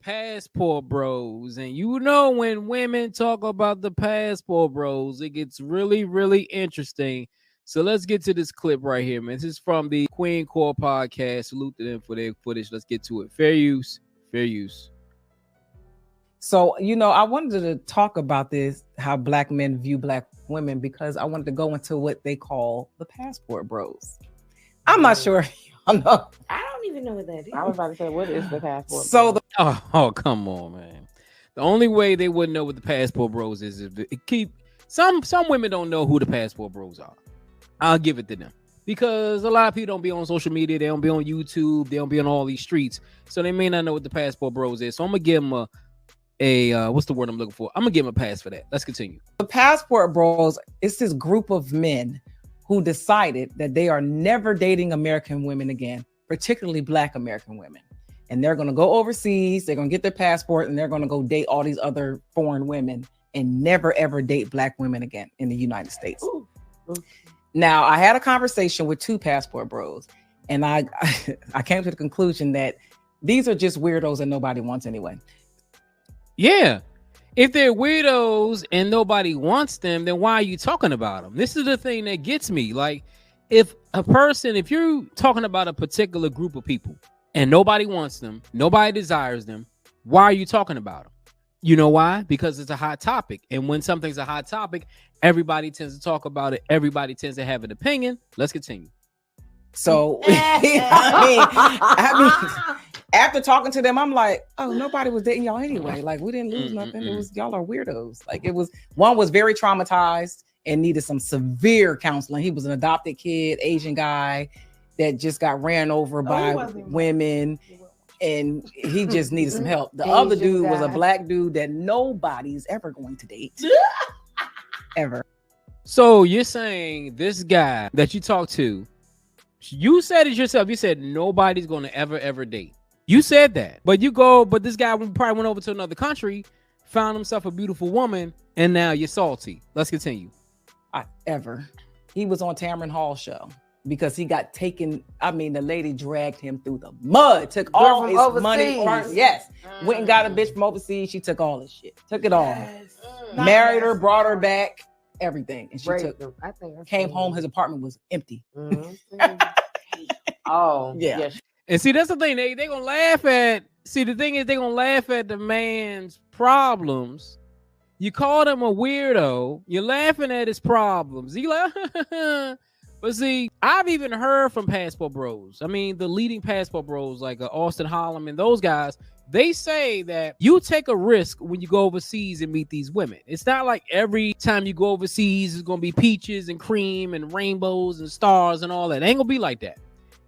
passport bros. And you know, when women talk about the passport bros, it gets really, really interesting. So let's get to this clip right here, man. This is from the Queen Core podcast. Salute to them for their footage. Let's get to it. Fair use. Fair use. So, I wanted to talk about this, how black men view black women, because I wanted to go into what they call the passport bros. I'm not sure. I don't even know what that is. I was about to say, what is the passport? So, oh, come on, man. The only way they wouldn't know what the passport bros is if it keep some women don't know who the passport bros are. I'll give it to them. Because a lot of people don't be on social media, they don't be on YouTube, they don't be on all these streets. So they may not know what the passport bros is. So I'm gonna give them a what's the word I'm looking for? I'm gonna give them a pass for that. Let's continue. The passport bros, it's this group of men who decided that they are never dating American women again, particularly black American women. And they're gonna go overseas, they're gonna get their passport, and they're gonna go date all these other foreign women and never ever date black women again in the United States. Ooh. Now, I had a conversation with two passport bros, and I came to the conclusion that these are just weirdos that nobody wants anyway. Yeah. If they're weirdos and nobody wants them, then why are you talking about them? This is the thing that gets me. Like, if you're talking about a particular group of people and nobody wants them, nobody desires them, why are you talking about them? You know why? Because it's a hot topic. And when something's a hot topic, everybody tends to talk about it. Everybody tends to have an opinion. Let's continue. So, after talking to them, I'm like, oh, nobody was dating y'all anyway. Like, we didn't lose nothing. It was, y'all are weirdos. Like, one was very traumatized and needed some severe counseling. He was an adopted kid, Asian guy that just got ran over by women. And he just needed some help. The other dude was a black dude that nobody's ever going to date. Ever. So you're saying this guy that you talked to, you said it yourself. You said nobody's going to ever date. You said that. But this guy probably went over to another country, found himself a beautiful woman, and now you're salty. Let's continue. He was on Tamron Hall's show. Because he got taken, the lady dragged him through the mud, took all his money. Yes. Went and got a bitch from overseas. She took all his shit. Took it all. Married her, brought her back, everything. And she came home. His apartment was empty. Oh, yeah. And see, that's the thing. They gonna laugh at. See, the thing is, they gonna laugh at the man's problems. You called him a weirdo. You're laughing at his problems. You like, but see, I've even heard from passport bros. I mean, the leading passport bros like Austin Holloman, those guys, they say that you take a risk when you go overseas and meet these women. It's not like every time you go overseas, it's going to be peaches and cream and rainbows and stars and all that. It ain't going to be like that.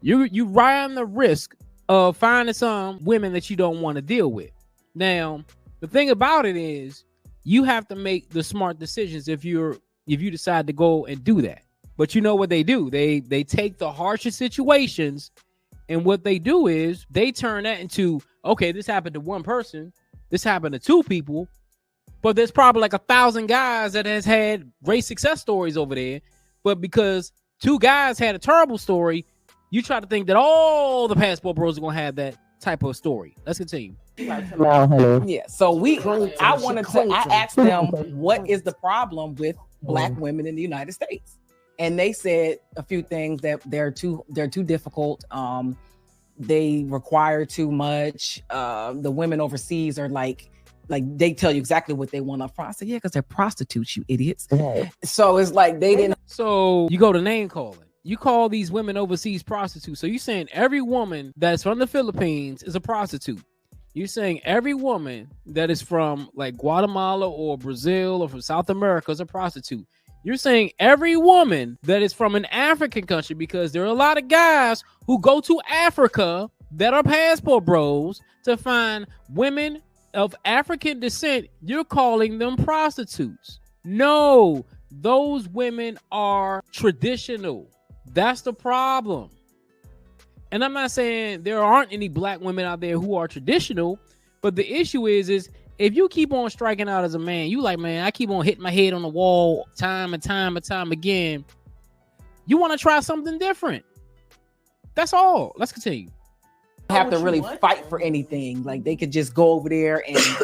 You ride the risk of finding some women that you don't want to deal with. Now, the thing about it is you have to make the smart decisions if you decide to go and do that. But you know what they do? They take the harshest situations, and what they do is they turn that into, okay, this happened to one person, this happened to two people, but there's probably like 1,000 guys that has had great success stories over there. But because two guys had a terrible story, you try to think that all the passport bros are gonna have that type of story. Let's continue. Yeah. So I asked them, what is the problem with black women in the United States? And they said a few things that they're too difficult. They require too much. The women overseas are like they tell you exactly what they want up front. I said, yeah, because they're prostitutes, you idiots. Right. So it's like they didn't. So you go to name calling. You call these women overseas prostitutes. So you're saying every woman that's from the Philippines is a prostitute. You're saying every woman that is from like Guatemala or Brazil or from South America is a prostitute. You're saying every woman that is from an African country, because there are a lot of guys who go to Africa that are passport bros to find women of African descent. You're calling them prostitutes. No, those women are traditional. That's the problem. And I'm not saying there aren't any black women out there who are traditional, but the issue is if you keep on striking out as a man, you like, man, I keep on hitting my head on the wall time and time again. You want to try something different. That's all. Let's continue. have to really fight for anything. Like they could just go over there and it's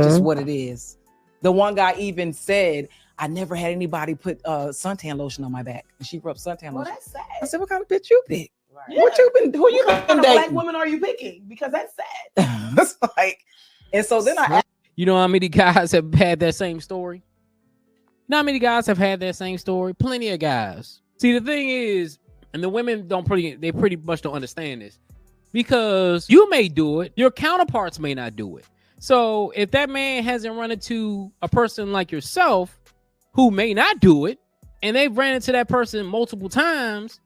just what it is. The one guy even said, I never had anybody put suntan lotion on my back. And she rubbed suntan lotion. That's sad. I said, what kind of bitch you pick? Right. Yeah. Who you been What dating? black women are you picking? Because that's sad. It's like, and so then I You know how many guys have had that same story? You know how many guys have had that same story? Plenty of guys. See, the thing is, and the women they pretty much don't understand this, because you may do it, your counterparts may not do it. So if that man hasn't run into a person like yourself who may not do it, and they've ran into that person multiple times,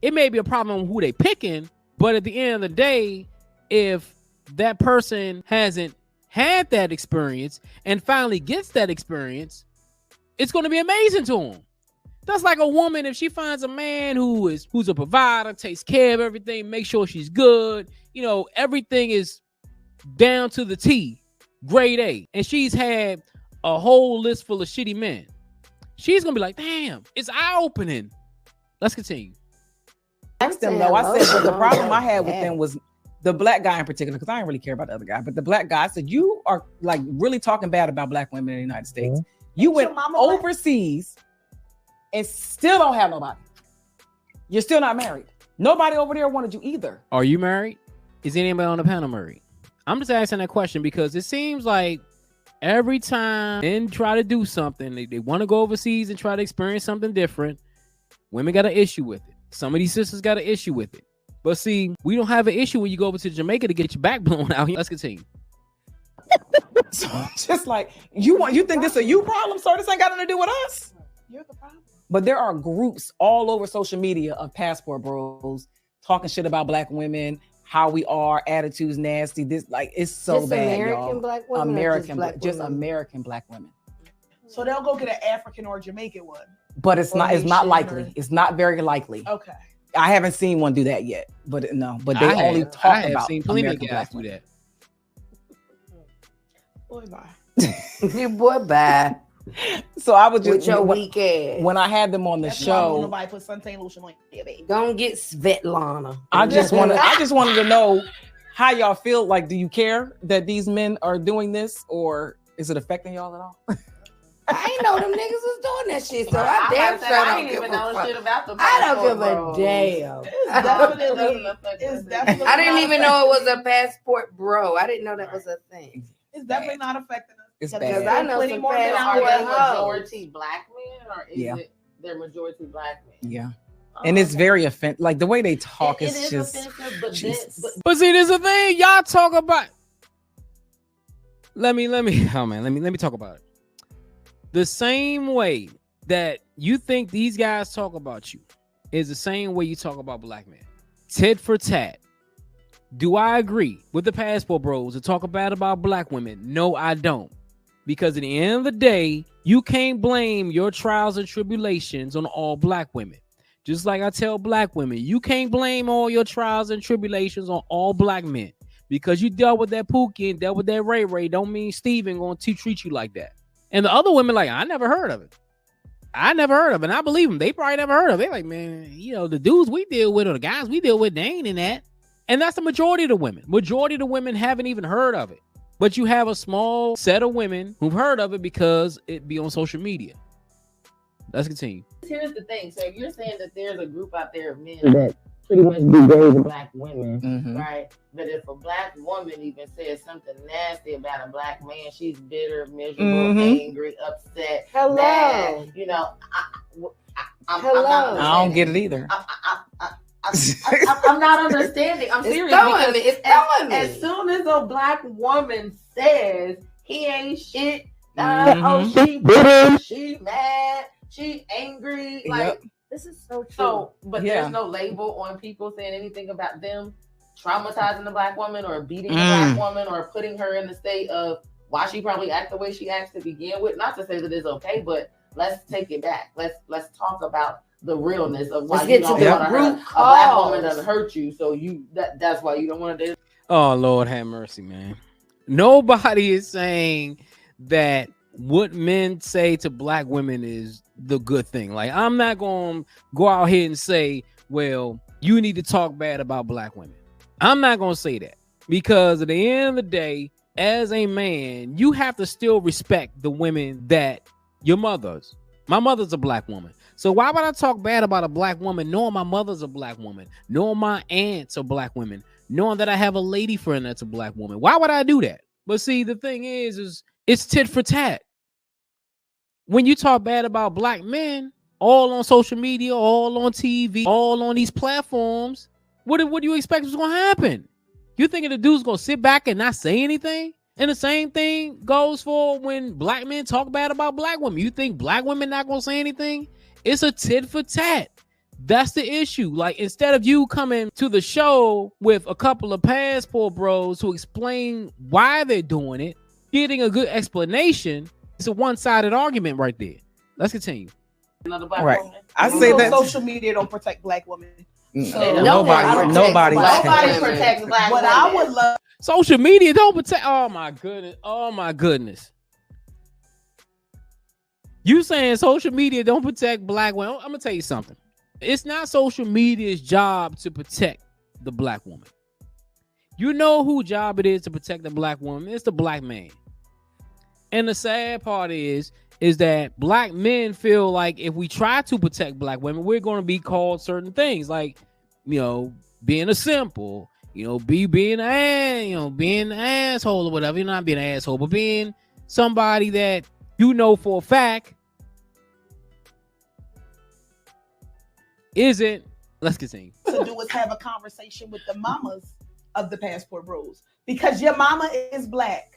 it may be a problem who they picking, but at the end of the day, if that person hasn't had that experience and finally gets that experience, it's going to be amazing to him. That's like a woman, if she finds a man who's a provider, takes care of everything, make sure she's good, everything is down to the T, grade A, and she's had a whole list full of shitty men. She's gonna be like, damn, it's eye-opening. Let's continue. asked them though. I said, but the problem I had with them was the black guy in particular, because I didn't really care about the other guy, but the black guy, I said, you are like really talking bad about black women in the United States. You went overseas and still don't have nobody. You're still not married. Nobody over there wanted you either. Are you married? Is anybody on the panel married? I'm just asking that question because it seems like every time men try to do something, they want to go overseas and try to experience something different, women got an issue with it. Some of these sisters got an issue with it. But see, we don't have an issue when you go over to Jamaica to get your back blown out here. Let's continue. So just like you think this a you problem, sir? This ain't got nothing to do with us. You're the problem. But there are groups all over social media of passport bros talking shit about black women, how we are, attitudes nasty. This like it's so just bad, American y'all. Black women, Just American black women. So they'll go get an African or Jamaican one. But it's Or not Haitian likely. or- It's not very likely. Okay. I haven't seen one do that yet. But they I only have talk about seen plenty American of guys black do women. that. Boy, bye. Boy, bye. So I was just With your weak ass. when I had them on the That's why I don't show. nobody put suntan lotion on your baby. Don't get Svetlana. I just wanted to know how y'all feel. Like, do you care that these men are doing this, or is it affecting y'all at all? I ain't know them niggas was doing that shit, so Well, I damn about to sure say, I don't ain't give even a know fuck. shit about the I don't give passport a damn. It's definitely I didn't not even know it was affecting a passport bro. I didn't know that was a thing. us. It's definitely not affecting us. It's Because bad. there's I know plenty some more men passport out Are they there. hoes. majority black men or is Yeah. it they're majority black men? Yeah, and it's very offensive. Like the way they talk It is is just. offensive, but Jesus. But see, there's a thing y'all talk about. Let me talk about it. The same way that you think these guys talk about you is the same way you talk about black men. Tit for tat. Do I agree with the passport bros to talk bad about black women? No, I don't. Because at the end of the day, you can't blame your trials and tribulations on all black women. Just like I tell black women, you can't blame all your trials and tribulations on all black men. Because you dealt with that Pookie and dealt with that Ray Ray, don't mean Steven going to treat you like that. And the other women like, I never heard of it. And I believe them. They probably never heard of it. They're like, man, the dudes we deal with or the guys we deal with, they ain't in that. And that's the majority of the women. Majority of the women haven't even heard of it. But you have a small set of women who've heard of it because it be on social media. Let's continue. Here's the thing. So if you're saying that there's a group out there of men that pretty much degrade black women, Mhm. right? But if a black woman even says something nasty about a black man, she's bitter, miserable, Mhm. angry, upset. Hello. Mad. I'm Hello. not I don't get it either. I'm not understanding. I'm It's serious throwing because me. It's throwing me. as soon as a black woman says he ain't shit, Mhm. she bitter, she mad, she angry, like Yep. This is so true. so. But Yeah. there's no label on people saying anything about them traumatizing the black woman or beating the Mm. black woman or putting her in the state of why she probably act the way she acts to begin with. Not to say that it's okay, but let's take it back. Let's talk about the realness of why Let's you get to don't the want to root hurt. A black woman cause. doesn't hurt you, so that's why you don't want to date. Oh, Lord have mercy, man. Nobody is saying that what men say to black women is the good thing. Like, I'm not going to go out here and say, well, you need to talk bad about black women. I'm not gonna say that because at the end of the day, as a man, you have to still respect the women that your mothers. My mother's a black woman. So why would I talk bad about a black woman knowing my mother's a black woman, knowing my aunts are black women, knowing that I have a lady friend that's a black woman? Why would I do that? But see, the thing is it's tit for tat. When you talk bad about black men, all on social media, all on TV, all on these platforms, what do you expect is going to happen? You thinking the dude's going to sit back and not say anything? And the same thing goes for when black men talk bad about black women. You think black women not going to say anything? It's a tit for tat. That's the issue. Like, instead of you coming to the show with a couple of passport bros who explain why they're doing it, getting a good explanation, it's a one-sided argument right there. Let's continue. Another black Right. woman. I You say know that social media don't protect black women. So nobody protects black What women. I would love. Social media don't protect. Oh my goodness. Oh my goodness. You saying social media don't protect black women? I'm gonna tell you something. It's not social media's job to protect the black woman. You know whose job it is to protect the black woman? It's the black man. And the sad part is that black men feel like if we try to protect black women, we're going to be called certain things, like, you know, being a simple, you know, being an asshole or whatever. You're not being an asshole, but being somebody that you know for a fact isn't. Let's continue. To do is have a conversation with the mamas of the passport bros, because your mama is black.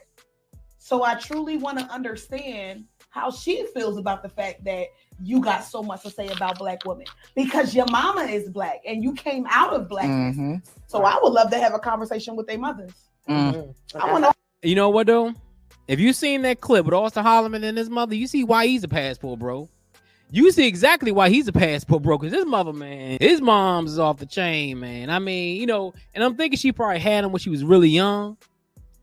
So I truly want to understand how she feels about the fact that you got so much to say about black women, because your mama is black and you came out of blackness. Mm-hmm. So I would love to have a conversation with their mothers. Mm. I want to. You know what though? If you seen that clip with Austin Holloman and his mother, you see why he's a passport bro. You see exactly why he's a passport bro, because his mother, man, his mom's is off the chain, man. I mean, you know, and I'm thinking she probably had him when she was really young.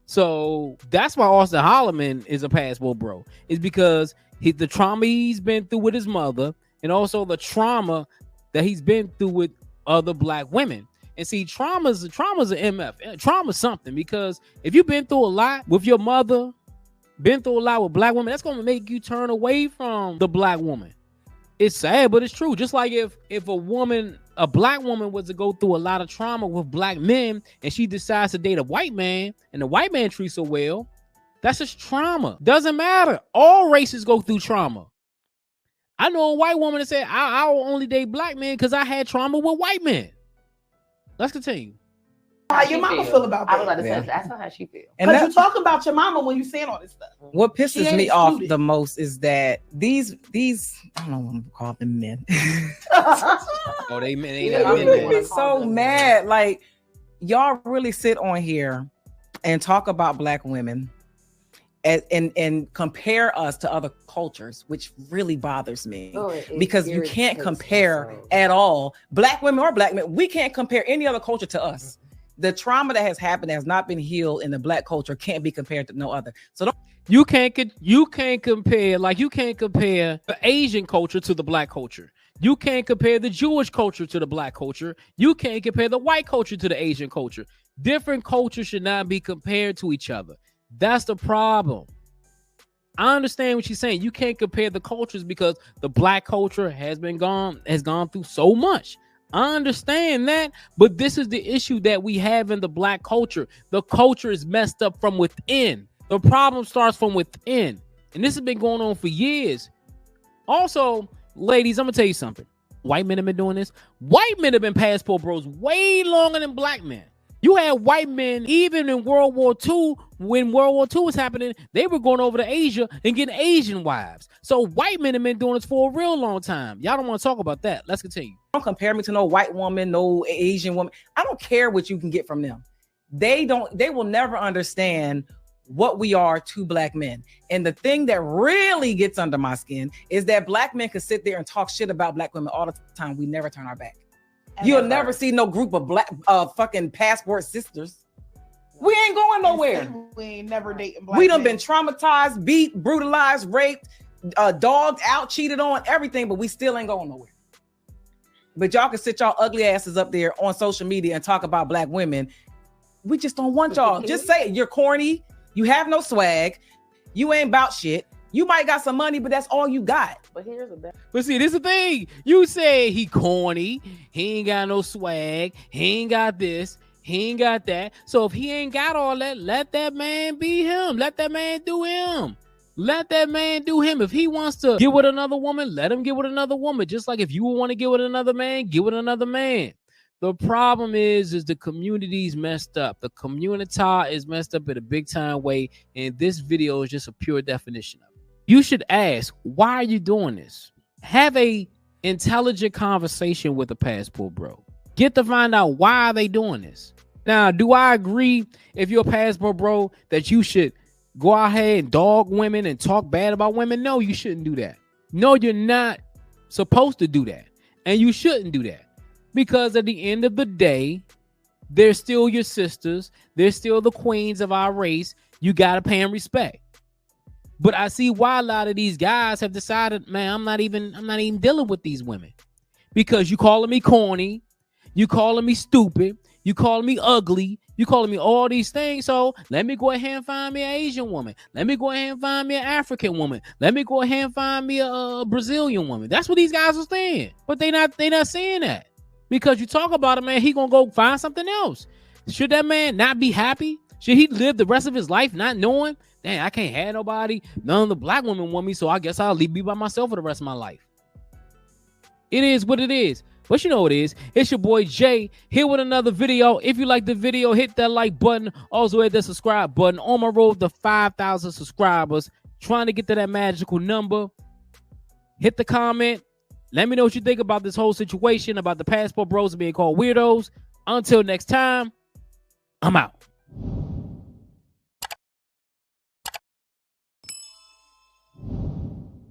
So that's why Austin Holloman is a passport bro. Is because the trauma he's been through with his mother, and also the trauma that he's been through with other black women. And see, trauma's an MF. Trauma's something, because if you've been through a lot with your mother, been through a lot with black women, that's going to make you turn away from the black woman. It's sad, but it's true. Just like if a black woman was to go through a lot of trauma with black men and she decides to date a white man and the white man treats her well, that's just trauma. Doesn't matter. All races go through trauma. I know a white woman that said, I'll only date black men because I had trauma with white men. Let's continue. How your mama feel about I was about that? to Yeah. say, that's not how she feels. And Because you that, talk about your mama when you saying all this stuff. what She pisses ain't me off excluded. the most is that these I don't want to call them men. Oh, they It not makes men. me so mad. Like, y'all really sit on here and talk about black women and compare us to other cultures, which really bothers me. Oh, it Because you can't irritates me compare so. at all. Black women or black men, we can't compare any other culture to us. The trauma that has happened has not been healed in the black culture can't be compared to no other. So don't You can't compare, like you can't compare the Asian culture to the black culture. You can't compare the Jewish culture to the black culture. You can't compare the white culture to the Asian culture. Different cultures should not be compared to each other. That's the problem. I understand what you're saying. You can't compare the cultures because the black culture has gone through so much. I understand that, but this is the issue that we have in the black culture. The culture is messed up from within. The problem starts from within, and this has been going on for years. Also, ladies, I'm gonna tell you something. White men have been doing this. White men have been passport bros way longer than black men. You had white men, even in World War II, when World War II was happening, they were going over to Asia and getting Asian wives. So white men have been doing this for a real long time. Y'all don't want to talk about that. Let's continue. compare me to no white woman, no Asian woman. I don't care what you can get from them. They will never understand what we are to black men. And the thing that really gets under my skin is that black men can sit there and talk shit about black women all the time. We never turn our back. You'll never see no group of black fucking passport sisters. We ain't going nowhere. We ain't never dating black We done men. been traumatized, beat, brutalized, raped, dogged out, cheated on, everything, but we still ain't going nowhere. But y'all can sit y'all ugly asses up there on social media and talk about black women We just don't want y'all. Just say it. You're corny. You have no swag. You ain't about shit. You might got some money, but that's all you got. But here's a better. But see, this is the thing. You say he corny. He ain't got no swag. He ain't got this. He ain't got that. So if he ain't got all that, let that man be him. Let that man do him. Let that man do him. If he wants to get with another woman, let him get with another woman. Just like if you want to get with another man, get with another man. The problem is the community's messed up. The community is messed up in a big time way. And this video is just a pure definition of it. You should ask, why are you doing this? Have a intelligent conversation with a passport bro. Get to find out why are they doing this. Now, do I agree if you're a passport bro that you should go out here and dog women and talk bad about women? No, you shouldn't do that. No, you're not supposed to do that. And you shouldn't do that. Because at the end of the day, they're still your sisters. They're still the queens of our race. You got to pay them respect. But I see why a lot of these guys have decided, man, I'm not even dealing with these women. Because you calling me corny, you calling me stupid, you calling me ugly, you calling me all these things. So let me go ahead and find me an Asian woman. Let me go ahead and find me an African woman. Let me go ahead and find me a Brazilian woman. That's what these guys are saying. But they not saying that. Because you talk about it, man, he gonna go find something else. Should that man not be happy? Should he live the rest of his life not knowing, dang, I can't have nobody, none of the black women want me, so I guess I'll be by myself for the rest of my life. It is what it is. But you know what it is. It's your boy Jay here with another video. If you like the video, hit that like button. Also hit that subscribe button. On my road to 5,000 subscribers. Trying to get to that magical number. Hit the comment. Let me know what you think about this whole situation, about the passport bros being called weirdos. Until next time, I'm out.